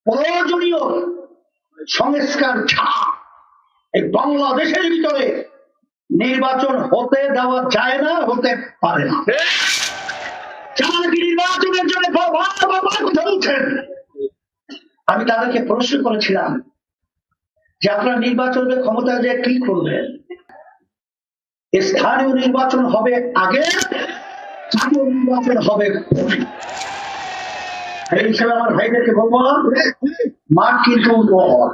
প্রয়োজনীয় সংস্কার ছাড়া এই বাংলাদেশের ভিতরে নির্বাচন হতে দেওয়া যায় না, হতে পারে না। যারা কি নির্বাচনের জন্য কথা বলছেন, আমি তাদেরকে প্রশ্ন করেছিলাম যে আপনারা নির্বাচনের ক্ষমতায় যে কি করবেন? স্থানীয় নির্বাচন হবে আগে, জাতীয় নির্বাচন হবে পরে। এই হিসেবে আমার ভাইদেরকে বলবো, মাঠ কিন্তু উর্বর।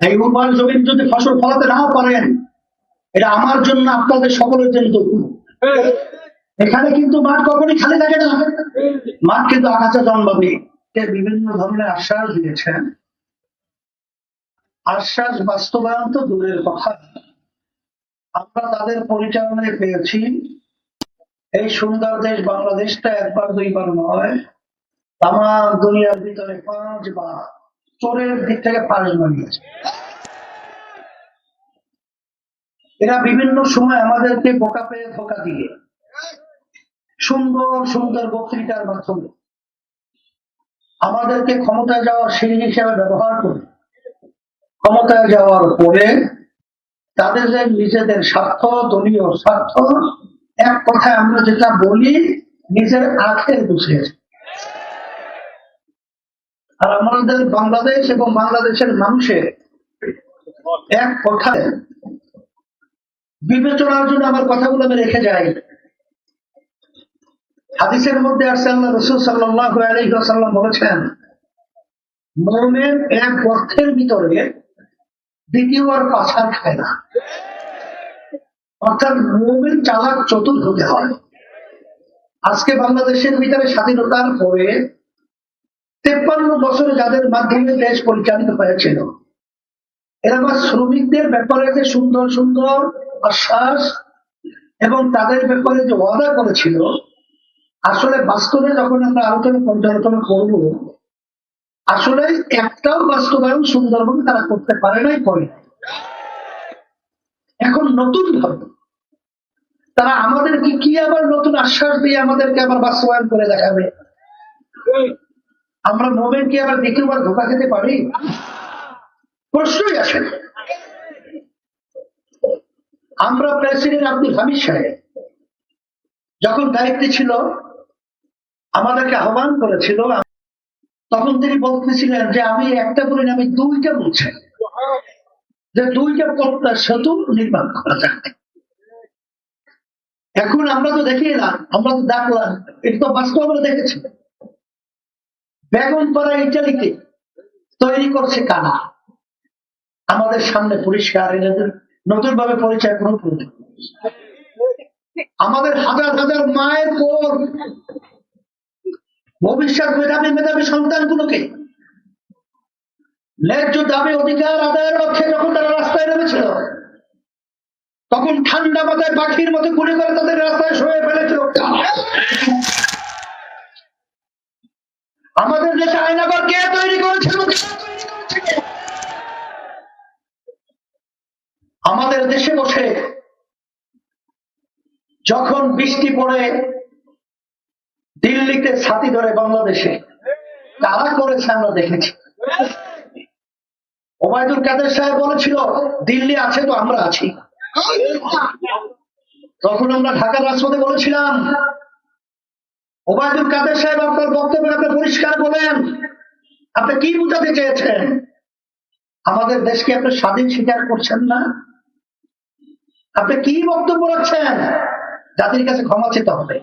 এই উর্বর জমিন যদি ফসল ফলাতে না পারেন, এটা আমার জন্য, আপনাদের সকলের জন্য। এখানে কিন্তু মাঠ কখনই খালি থাকে না, মাঠ কিন্তু আকাশে জন্মাবে। বিভিন্ন ধরনের আশ্বাস দিয়েছেন, আশ্বাস বাস্তবায়ন তো দূরের কথা। আমরা তাদের পরিচালনায় পেয়েছি এই সুন্দর দেশ বাংলাদেশটা একবার দুইবার নয়, তাম দুনিয়ার ভিতরে 5 বার চোরের দিক থেকে 5 বানিয়েছে। এরা বিভিন্ন সময় আমাদেরকে বোকা পেয়ে ধোকা দিয়ে সুন্দর সুন্দর বক্তৃতার মাধ্যমে আমাদেরকে ক্ষমতায় যাওয়ার সিঁড়ি হিসেবে ব্যবহার করে ক্ষমতায় যাওয়ার পরে তাদের যে নিজেদের স্বার্থ, দলীয় স্বার্থ, এক কথায় আমরা যেটা বলি নিজের আখের বসিয়েছে। আর আমাদের বাংলাদেশ এবং বাংলাদেশের মানুষের এক কথায় বিবেচনার জন্য আমার কথাগুলো আমি রেখে যাই। হাদিসের মধ্যে আসছে, আল্লাহ রাসূল সাল্লাল্লাহু আলাইহি ওয়াসাল্লাম বলেছেন, মুমিন এক গর্তের ভিতরে দ্বিতীয়বার পাছাড় খায় না। অর্থাৎ মুমিন চালাক চতুর হতে হয়। আজকে বাংলাদেশের ভিতরে স্বাধীনতার পরে 53 বছরে যাদের মাধ্যমে দেশ পরিচালিত হয়েছিল, এরা শ্রমিকদের ব্যাপারে যে সুন্দর সুন্দর আশ্বাস এবং তাদের ব্যাপারে যে ওয়াদা করেছিল, আসলে বাস্তবে যখন আমরা পর্যালোচনা করব, আসলে একটাও বাস্তবায়ন সুন্দরভাবে তারা করতে পারে নাই, করে। এখন নতুন ভাবে তারা আমাদেরকে কি আবার নতুন আশ্বাস দিয়ে আমাদেরকে আবার বাস্তবায়ন করে দেখাবে? আমরা মোমেন কি আবার দ্বিতীয়বার ধোকা খেতে পারি? প্রশ্নই আসে না। আমরা প্রেসিডেন্ট আব্দুল হামিদ সাহেব যখন দায়িত্বে ছিল, আমাদেরকে আহ্বান করেছিল, তখন তিনি বলতেছিলেন যে আমি একটা বলি না, আমি 2টা বলছি, যে 2টা পদ্মা সেতু নির্মাণ করা যাবে। এখন আমরা তো দেখি না, আমরা তো দেখলাম, এটা তো বাস্তব আমরা দেখেছি। বেগমপাড়া ইটালিতে তৈরি করছে কারা? আমাদের সামনে পরিষ্কার, এদের নতুন ভাবে পরিচয় গ্রহণ করতে। আমাদের হাজার হাজার মায়ের কোল, ভবিষ্যৎ মেধাবী মেধাবী সন্তানগুলোকে ন্যায্য দাবি অধিকার আদায়ের লক্ষ্যে যখন তারা রাস্তায় নেমেছিল, তখন ঠান্ডা মাথায় পাখির মতো গুলি করে তাদের রাস্তায় শুয়ে ফেলেছিল। আমাদের দেশে আয়নাঘর কে তৈরি করেছিল? আমাদের দেশে বসে যখন বৃষ্টি পড়ে দিল্লিতে ছাতি ধরে বাংলাদেশে কারা করেছে আমরা দেখেছি। ওবায়দুল কাদের সাহেব বলেছিল, দিল্লি আছে তো আমরা আছি। তখন আমরা ঢাকার রাজপথে বলেছিলাম, ওবায়দুল কাদের সাহেব আপনার বক্তব্য আপনি পরিষ্কার বলেন, আপনি কি বোঝাতে চেয়েছেন? আমাদের দেশকে আপনি স্বাধীন স্বীকার করছেন না? আপনি কি বক্তব্য রাখছেন? জাতির কাছে ক্ষমা চেতে হবে,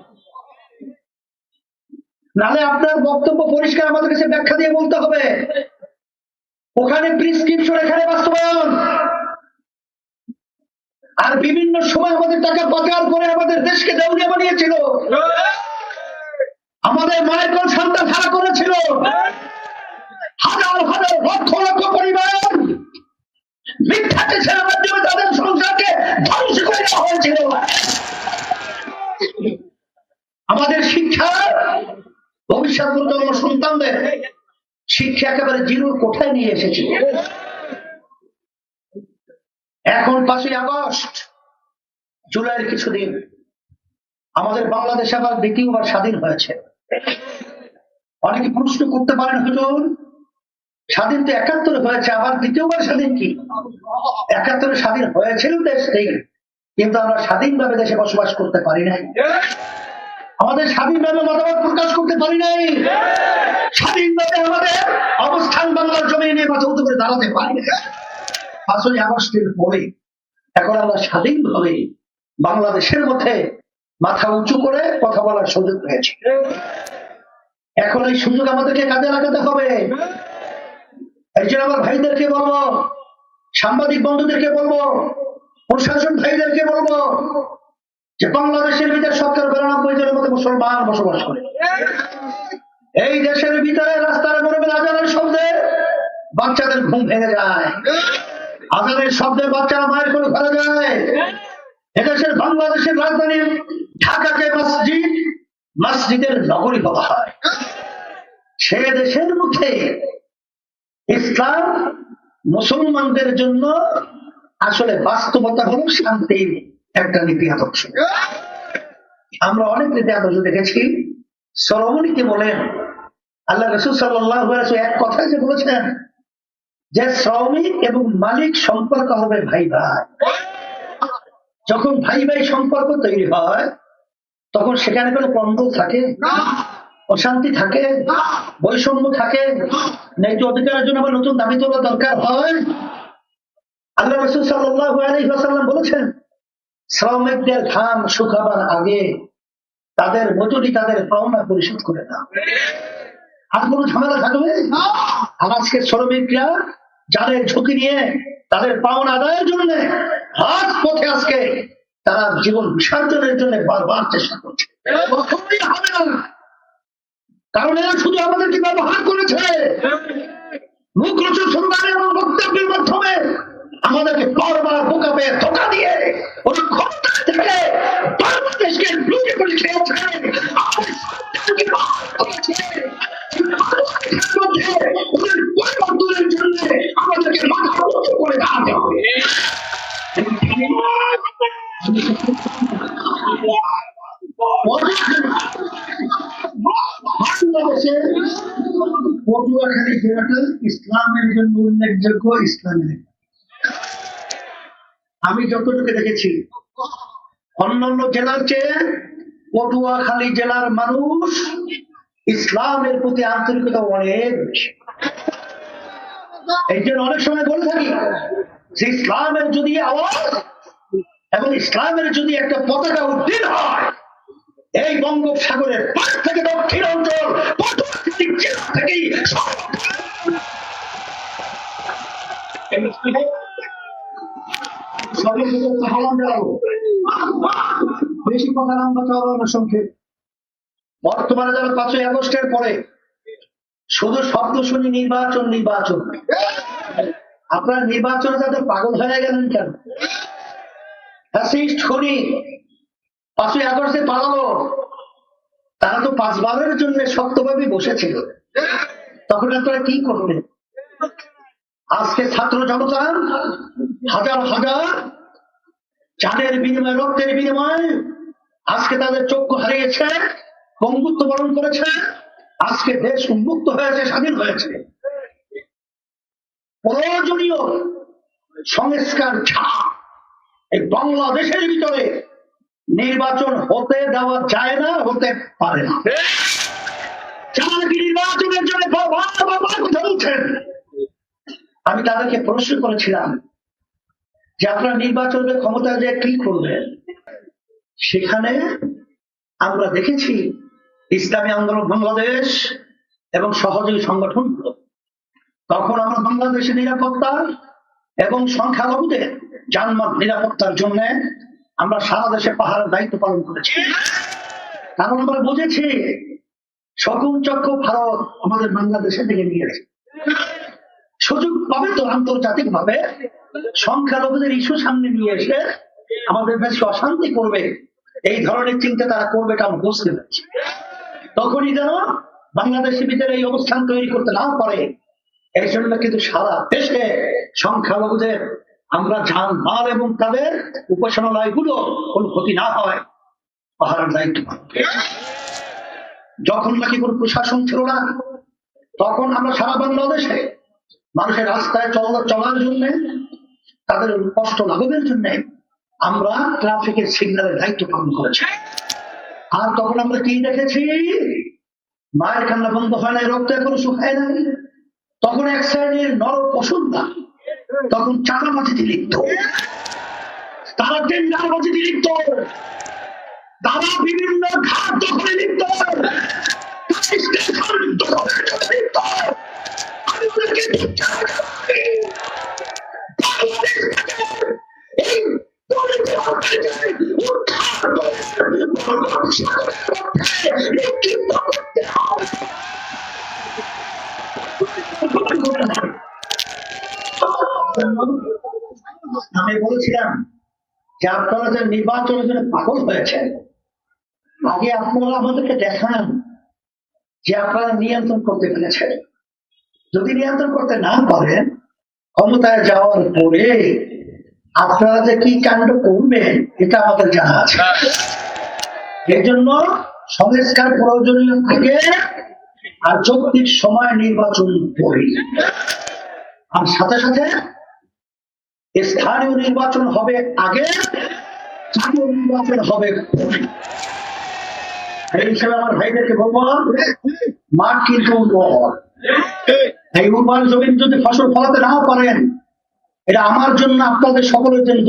নাহলে আপনার বক্তব্য পরিষ্কার আমাদের কাছে ব্যাখ্যা দিয়ে বলতে হবে। ওখানে প্রিসক্রিপশন, এখানে বাস্তবায়ন। আর বিভিন্ন সময় আমাদের টাকা পাচার করে আমাদের দেশকে দেউলিয়া বানিয়েছিল, আমাদের মায়ের কোন সন্তান হারা করেছিল, হাজার হাজার লক্ষ লক্ষ পরিবার মিথ্যা কেসের মাধ্যমে তাদের সংসারকে ধ্বংস করে দেওয়া হয়েছিল। আমাদের শিক্ষা, ভবিষ্যৎ প্রজন্ম সন্তানদের শিক্ষা একেবারে জিরোর কোঠায় নিয়ে এসেছিল। এখন 5ই আগস্ট, জুলাইয়ের কিছুদিন, আমাদের বাংলাদেশ আবার দ্বিতীয়বার স্বাধীন হয়েছে। অনেকে প্রশ্ন করতে পারেন, হুজুর স্বাধীন তো 71 হয়েছে, আবার দ্বিতীয়বার স্বাধীন কি? 71 স্বাধীন হয়েছিল দেশ ঠিক, কিন্তু আমরা স্বাধীনভাবে দেশে বসবাস করতে পারি নাই। আমাদের স্বাধীনভাবে মতামত প্রকাশ করতে পারি নাই। স্বাধীনভাবে আমাদের অবস্থান বাংলার জমি নিয়ে মাথা উঁচু করে দাঁড়াতে পারি না। 5ই আগস্টের পরে এখন আমরা স্বাধীনভাবে বাংলাদেশের মধ্যে মাথা উঁচু করে কথা বলার সুযোগ পেয়েছি। এখন এই সুযোগ আমাদেরকে কাজে লাগাতে হবে। এই জন্য আমার ভাইদেরকে বলবো, সাংবাদিক বন্ধুদেরকে বলবো, প্রশাসন ভাইদেরকে বলবো যে বাংলাদেশের ভিতরে 70-92 মতো মুসলমান বসবাস করে। এই দেশের ভিতরে রাস্তার গরমে আজানের শব্দে বাচ্চাদের ঘুম ভেঙে যায়, আজানের শব্দে বাচ্চারা মায়ের করে ঘরে যায়। এদেশের বাংলাদেশের রাজধানী ঢাকাকে মসজিদের নগরী বলা হয়। সে দেশের মধ্যে ইসলাম মুসলমানদের জন্য আসলে বাস্তবতা হল শান্তির একটা নীতি আদর্শ। আমরা অনেক নীতি আদর্শ দেখেছি। সলোমনকে বলেন, আল্লাহ রাসূল সাল্লাল্লাহু আলাইহি ওয়াসাল্লাম এক কথায় যে বলেছেন যে শ্রমিক এবং মালিক সম্পর্ক হবে ভাই ভাই। যখন ভাই ভাই সম্পর্ক তৈরি হয় তখন সেখানে কোনো দ্বন্দ্ব থাকে, অশান্তি থাকে, বৈষম্য থাকে, ন্যায্য অধিকারের জন্য আবার নতুন দাবি তোলা দরকার হয়। আল্লাহ রাসূল সাল্লাল্লাহু আলাইহি ওয়াসাল্লাম বলেছেন, শ্রমিকদের ঘাম শুকাবার আগে তাদের মজুরি, তাদের পাওনা পরিশোধ করে দাও। আর কোনো ঝামেলা থাকবে না। আর আজকে শ্রমিকরা যাদের ঝুঁকি নিয়ে তাদের পাওনা আদায়ের জন্য রাজপথে আজকে তারা জীবন বিসর্জনের জন্য বারবার চেষ্টা করছে। কখনোই হবে না, কারণ এরা শুধু আমাদেরকে ব্যবহার করেছে মুখ রোচক স্লোগান এবং বক্তব্যের মাধ্যমে আমাদেরকে বারবার বোকা পেয়ে ধোঁকা দিয়ে ওরা ক্ষমতা থেকে বাংলাদেশকে লুটে করে খেয়েছে। পরিবর্তনের জন্য আমাদেরকে মাথা উঁচু করে দাঁড়াতে হবে। পটুয়াখালী জেলাটা ইসলামের জন্য উল্লেখযোগ্য। ইসলামের আমি যতটুকু দেখেছি অন্যান্য জেলার চেয়ে পটুয়াখালী জেলার মানুষ ইসলামের প্রতি আন্তরিকতা অনেক বেশি। এই জন্য অনেক সময় বলে থাকি যে ইসলামের যদি আওয়াজ এবং ইসলামের যদি একটা পতাকা উদ্দিন হয় এই বঙ্গোপসাগরের পাশ থেকে দক্ষিণ অঞ্চল পটুয়াখালী জেলা থেকেই বেশি কথা লম্বা চওড়া সংক্ষেপ। বর্তমানে যারা 5ই আগস্টের পরে শুধু শব্দ শুনি নির্বাচন নির্বাচন, আপনার নির্বাচনে যাদের পাগল হয়ে গেলেন কেন? ফ্যাসিস্ট খুনি 5ই আগস্টে পালালো, তারা তো 5 বারের জন্য শক্তভাবে বসেছিল। তখন আপনারা কি করলেন? আজকে ছাত্র জনতা হাজার হাজার জানের বিনিময়ে, রক্তের বিনিময়ে আজকে তাদের চক্ষু হারিয়েছে, বঙ্গুত্ব বরণ করেছে, আজকে দেশ উন্মুক্ত হয়েছে, স্বাধীন হয়েছে। প্রয়োজনীয় সংস্কার ছাড়া এই বাংলাদেশের ভিতরে নির্বাচন হতে দেওয়া যায় না, হতে পারে না। যারা কি নির্বাচনের জন্য কথা বলছেন, আমি তাদেরকে প্রশ্ন করেছিলাম যে আপনারা নির্বাচনের ক্ষমতা যে কি করবেন? সেখানে আমরা দেখেছি ইসলামী আন্দোলন বাংলাদেশ এবং সহযোগী সংগঠনগুলো, তখন আমরা বাংলাদেশের নিরাপত্তা এবং সংখ্যালঘুদের জানমাল নিরাপত্তার জন্য আমরা সারা দেশে পাহাড়ের দায়িত্ব পালন করেছি। কারণ আমরা বুঝেছি শকুন চক্র ভারত আমাদের বাংলাদেশের দিকে নিয়েছে। সুযোগ পাবে তো আন্তর্জাতিক ভাবে সংখ্যালঘুদের ইস্যু সামনে নিয়ে এসে আমাদের দেশে অশান্তি করবে, এই ধরনের চিন্তা তারা করবে, কারণ বুঝতে পারছি। তখনই যেন বাংলাদেশের ভিতরে এই অবস্থান তৈরি করতে না পারে, এই জন্য কিন্তু সারা দেশে সংখ্যালঘুদের আমরা জান মাল এবং তাদের উপাসনালয়গুলো কোনো ক্ষতি না হয় পাহারার দায়িত্ব। যখন নাকি কোনো প্রশাসন ছিল না, তখন আমরা সারা বাংলাদেশে মানুষের রাস্তায় চলার জন্য, তাদের কষ্ট লাঘবের জন্য আমরা ট্রাফিকের সিগন্যালের দায়িত্ব পালন করেছি। আর তখন আমরা কি দেখেছি? মায়ের কান্না বন্ধ হয় নাই, রক্ত এখনো শুকায় নাই। তখন এক শ্রেণীর নর পশুরা তখন চাঁদাবাজিতে লিপ্ত, তারা টেন্ডারবাজিতে লিপ্ত, তারা বিভিন্ন ঘাট দখলে লিপ্ত, স্টেশন দখলে লিপ্ত। আমি ওদেরকে এই আমি বলেছিলাম যে আপনারা যে নির্বাচনের জন্য পাগল হয়েছেন, আগে আপনারা আমাদেরকে দেখান যে আপনারা নিয়ন্ত্রণ করতে পেরেছেন। যদি নিয়ন্ত্রণ করতে না পারেন, ক্ষমতায় যাওয়ার পরে আপনারা যে কি কাণ্ড করবেন এটা আমাদের জানা আছে। এই জন্য সংস্কার প্রয়োজনীয় আগে, আর যৌক্তিক সময় নির্বাচন করি, আর সাথে সাথে স্থানীয় নির্বাচন হবে আগে, জাতীয় নির্বাচন হবে পরে। এই হিসেবে আমার ভাইদেরকে বলবো, মাঠ কিন্তু উর্বর। এই উর্বর জমি যদি ফসল ফলাতে নাও পারেন, এটা আমার জন্য, আপনাদের সকলের জন্য।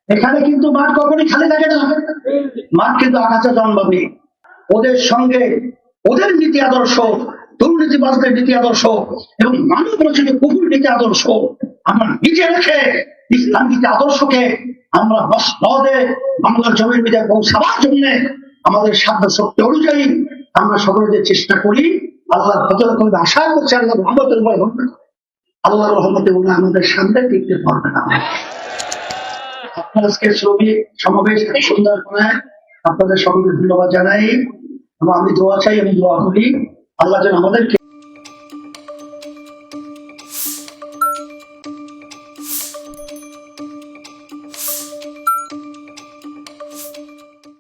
এখানে কিন্তু মাঠ কখনই খালি থাকে না, মাঠ কিন্তু আকাশে জন্মাবে। ওদের সঙ্গে ওদের নীতি আদর্শ, দুর্নীতিবাজদের নীতি আদর্শ এবং মানব রচিত কুকুর নীতি আদর্শ আমরা নিজে রেখে ইসলাম নীতি আদর্শকে আমরা মসনদে বাংলার জমির মধ্যে পৌঁছাবার জন্য আমাদের সাধ্য শক্তি অনুযায়ী আমরা সকলে চেষ্টা করি। আল্লাহ ফজল করবে, আশা করছি আল্লাহ রহমতের উপর আল্লাহ রহমতে আমাদের সামনে টিকতে পারবে না। আপনার আজকে শ্রমিক সমাবেশ সুন্দর করে আপনাদের সকলকে ধন্যবাদ জানাই এবং আমি দোয়া চাই, আমি দোয়া করি আল্লাহ যেন আমাদেরকে